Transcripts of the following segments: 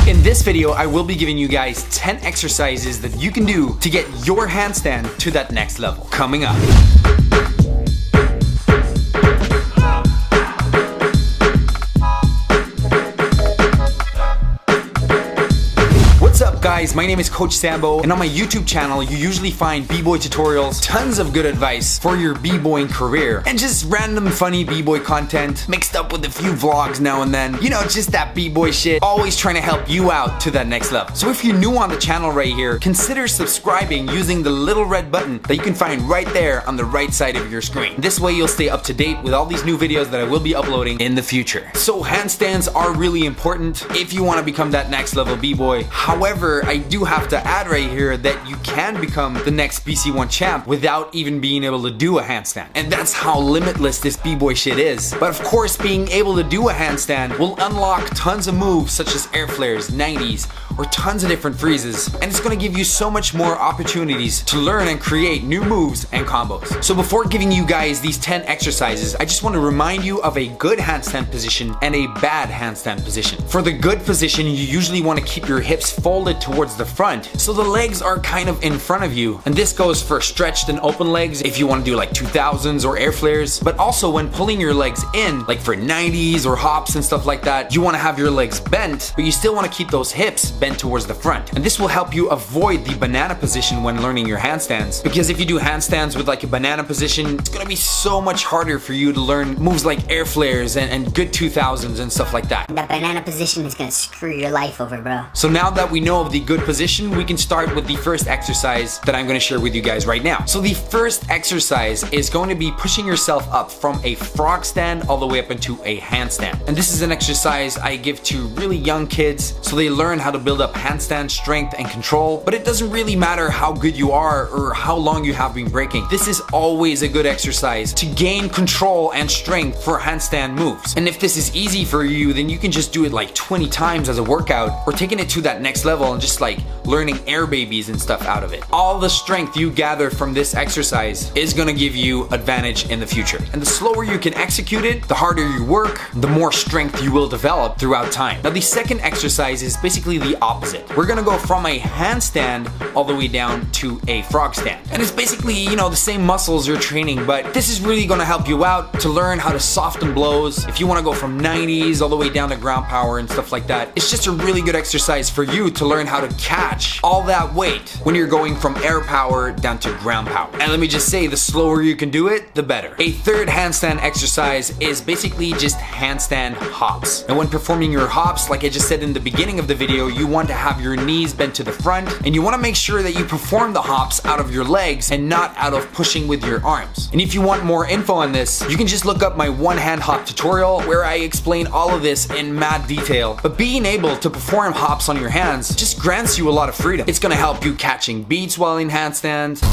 In this video, I will be giving you guys 10 exercises that you can do to get your handstand to that next level. Coming up. What's up guys, my name is Coach Sambo, and on my YouTube channel you usually find b-boy tutorials, tons of good advice for your b-boying career, and just random funny b-boy content mixed up with a few vlogs now and then. You know, just that b-boy shit, always trying to help you out to that next level. So if you're new on the channel right here, consider subscribing using the little red button that you can find right there on the right side of your screen. This way you'll stay up to date with all these new videos that I will be uploading in the future. So handstands are really important if you want to become that next level b-boy. However, I do have to add right here that you can become the next BC1 champ without even being able to do a handstand. And that's how limitless this b-boy shit is. But of course, being able to do a handstand will unlock tons of moves such as air flares, 90s, or tons of different freezes. And it's going to give you so much more opportunities to learn and create new moves and combos. So before giving you guys these 10 exercises, I just want to remind you of a good handstand position and a bad handstand position. For the good position, you usually want to keep your hips folded towards the front, so the legs are kind of in front of you. And this goes for stretched and open legs if you want to do like 2000s or air flares, but also when pulling your legs in, like for 90s or hops and stuff like that, you want to have your legs bent, but you still want to keep those hips bent towards the front. And this will help you avoid the banana position when learning your handstands, because if you do handstands with like a banana position, it's gonna be so much harder for you to learn moves like air flares and good 2000s and stuff like that. That banana position is gonna screw your life over, bro. So now that we know of the good position, we can start with the first exercise that I'm going to share with you guys right now. So the first exercise is going to be pushing yourself up from a frog stand all the way up into a handstand. And this is an exercise I give to really young kids so they learn how to build up handstand strength and control. But it doesn't really matter how good you are or how long you have been breaking. This is always a good exercise to gain control and strength for handstand moves. And if this is easy for you, then you can just do it like 20 times as a workout, or taking it to that next level and just like learning air babies and stuff out of it. All the strength you gather from this exercise is gonna give you advantage in the future. And the slower you can execute it, the harder you work, the more strength you will develop throughout time. Now the second exercise is basically the opposite. We're gonna go from a handstand all the way down to a frog stand. And it's basically, you know, the same muscles you're training, but this is really gonna help you out to learn how to soften blows. If you wanna go from 90s all the way down to ground power and stuff like that, it's just a really good exercise for you to learn how to catch all that weight when you're going from air power down to ground power. And let me just say, the slower you can do it, the better. A third handstand exercise is basically just handstand hops. And when performing your hops, like I just said in the beginning of the video, you want to have your knees bent to the front, and you want to make sure that you perform the hops out of your legs and not out of pushing with your arms. And if you want more info on this, you can just look up my one hand hop tutorial where I explain all of this in mad detail. But being able to perform hops on your hands just grants you a lot of freedom. It's gonna help you catching beats while in handstands.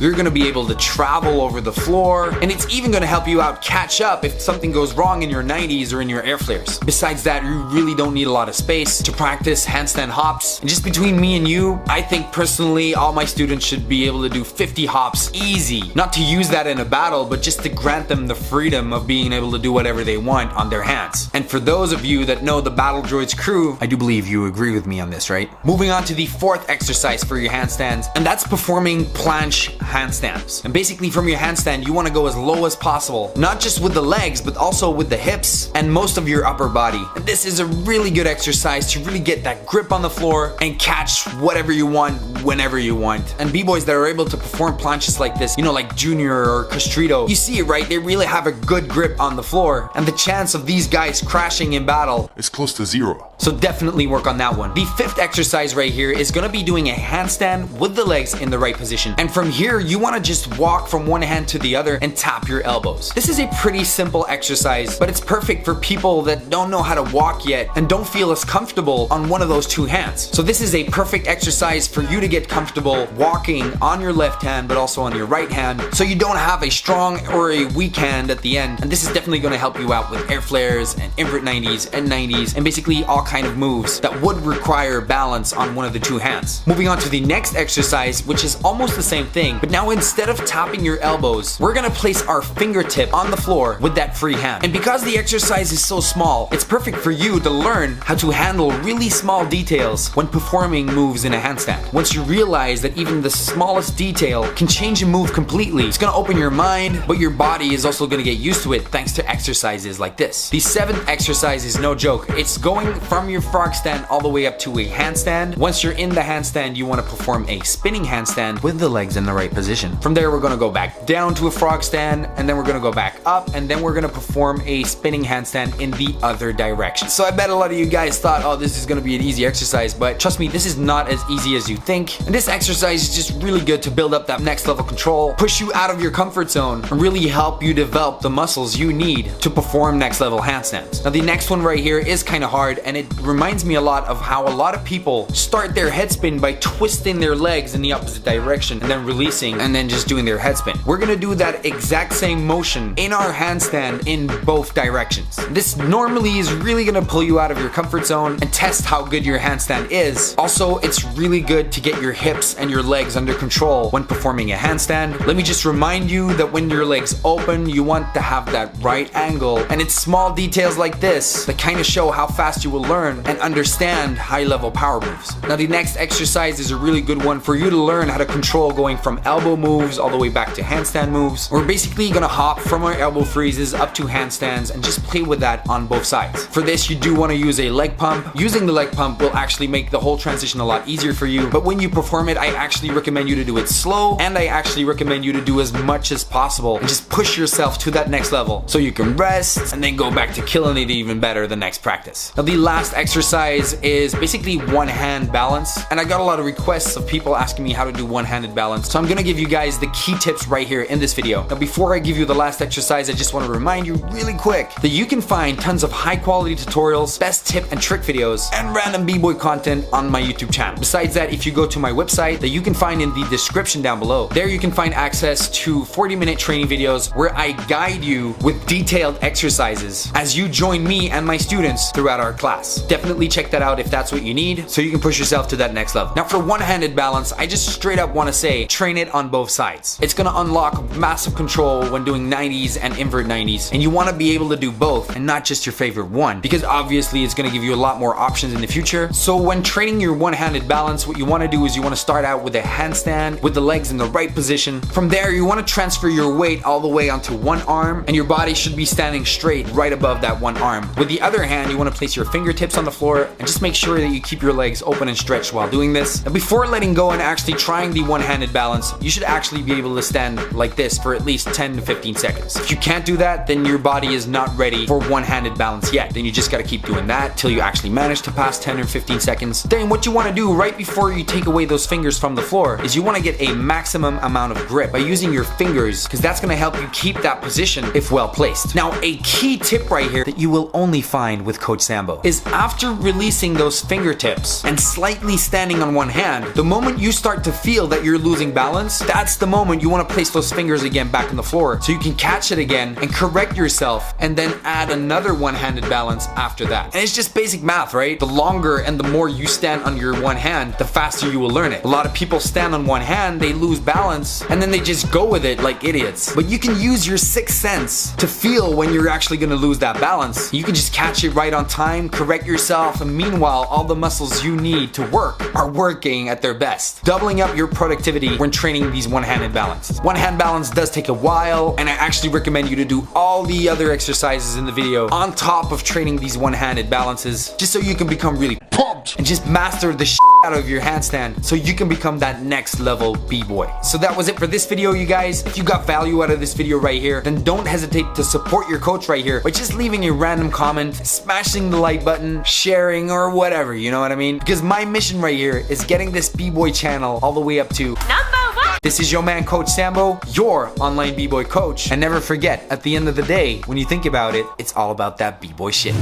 You're gonna be able to travel over the floor, and it's even gonna help you out catch up if something goes wrong in your 90s or in your air flares. Besides that, you really don't need a lot of space to practice handstand hops. And just between me and you, I think personally all my students should be able to do 50 hops easy. Not to use that in a battle, but just to grant them the freedom of being able to do whatever they want on their hands. And for those of you that know the Battle Droids crew, I do believe you agree with me on this, right? Moving on to the fourth exercise for your handstands, and that's performing planche handstands. And basically from your handstand, you want to go as low as possible, not just with the legs, but also with the hips and most of your upper body. And this is a really good exercise to really get that grip on the floor and catch whatever you want, whenever you want. And b-boys that are able to perform planches like this, you know, like Junior or Castrito, you see it, right? They really have a good grip on the floor, and the chance of these guys crashing in battle is close to zero. So definitely work on that one. The fifth exercise right here is gonna be doing a handstand with the legs in the right position. And from here, you wanna just walk from one hand to the other and tap your elbows. This is a pretty simple exercise, but it's perfect for people that don't know how to walk yet and don't feel as comfortable on one of those two hands. So this is a perfect exercise for you to get comfortable walking on your left hand, but also on your right hand, so you don't have a strong or a weak hand at the end. And this is definitely gonna help you out with air flares and invert 90s and 90s and basically all kind of moves that would require balance on one of the two hands. Moving on to the next exercise, which is almost the same thing, but But now instead of tapping your elbows, we're gonna place our fingertip on the floor with that free hand. And because the exercise is so small, it's perfect for you to learn how to handle really small details when performing moves in a handstand. Once you realize that even the smallest detail can change a move completely, it's gonna open your mind, but your body is also gonna get used to it thanks to exercises like this. The seventh exercise is no joke. It's going from your frog stand all the way up to a handstand. Once you're in the handstand, you wanna perform a spinning handstand with the legs in the right position. From there, we're gonna go back down to a frog stand, and then we're gonna go back up, and then we're gonna perform a spinning handstand in the other direction. So I bet a lot of you guys thought, oh, this is gonna be an easy exercise, but trust me, this is not as easy as you think. And this exercise is just really good to build up that next level control, push you out of your comfort zone, and really help you develop the muscles you need to perform next level handstands. Now the next one right here is kind of hard, and it reminds me a lot of how a lot of people start their head spin by twisting their legs in the opposite direction and then releasing and then just doing their head spin. We're gonna do that exact same motion in our handstand in both directions. This normally is really gonna pull you out of your comfort zone and test how good your handstand is. Also, it's really good to get your hips and your legs under control when performing a handstand. Let me just remind you that when your legs open, you want to have that right angle, and it's small details like this that kind of show how fast you will learn and understand high-level power moves. Now the next exercise is a really good one for you to learn how to control going from elbow moves all the way back to handstand moves. We're basically gonna hop from our elbow freezes up to handstands and just play with that on both sides. For this, you do want to use a leg pump. Using the leg pump will actually make the whole transition a lot easier for you, but when you perform it, I actually recommend you to do it slow, and I actually recommend you to do as much as possible and just push yourself to that next level so you can rest and then go back to killing it even better the next practice. Now the last exercise is basically one-hand balance, and I got a lot of requests of people asking me how to do one-handed balance, so I'm gonna give you guys the key tips right here in this video. Now before I give you the last exercise, I just want to remind you really quick that you can find tons of high-quality tutorials, best tip and trick videos, and random b-boy content on my YouTube channel. Besides that, if you go to my website that you can find in the description down below, there you can find access to 40-minute training videos where I guide you with detailed exercises as you join me and my students throughout our class. Definitely check that out if that's what you need so you can push yourself to that next level. Now for one-handed balance, I just straight up want to say train it on both sides. It's gonna unlock massive control when doing 90s and invert 90s, and you want to be able to do both and not just your favorite one, because obviously it's gonna give you a lot more options in the future. So when training your one-handed balance, what you want to do is you want to start out with a handstand with the legs in the right position. From there, you want to transfer your weight all the way onto one arm, and your body should be standing straight right above that one arm. With the other hand, you want to place your fingertips on the floor and just make sure that you keep your legs open and stretched while doing this. And before letting go and actually trying the one-handed balance, you should actually be able to stand like this for at least 10 to 15 seconds. If you can't do that, then your body is not ready for one-handed balance yet. Then you just got to keep doing that till you actually manage to pass 10 or 15 seconds. Then what you want to do right before you take away those fingers from the floor is you want to get a maximum amount of grip by using your fingers, because that's going to help you keep that position if well placed. Now a key tip right here that you will only find with Coach Sambo is after releasing those fingertips and slightly standing on one hand, the moment you start to feel that you're losing balance, that's the moment you want to place those fingers again back on the floor so you can catch it again and correct yourself, and then add another one-handed balance after that. And it's just basic math, right? The longer and the more you stand on your one hand, the faster you will learn it. A lot of people stand on one hand, they lose balance, and then they just go with it like idiots. But you can use your sixth sense to feel when you're actually gonna lose that balance. You can just catch it right on time, correct yourself, and meanwhile, all the muscles you need to work are working at their best, doubling up your productivity when training these one-handed balances. One-hand balance does take a while, and I actually recommend you to do all the other exercises in the video on top of training these one-handed balances, just so you can become really pumped and just master the out of your handstand so you can become that next level b-boy. So that was it for this video, you guys. If you got value out of this video right here, then don't hesitate to support your coach right here by just leaving a random comment, smashing the like button, sharing, or whatever, you know what I mean? Because my mission right here is getting this b-boy channel all the way up to #1. This is your man Coach Sambo, your online b-boy coach. And never forget, at the end of the day, when you think about it, it's all about that b-boy shit.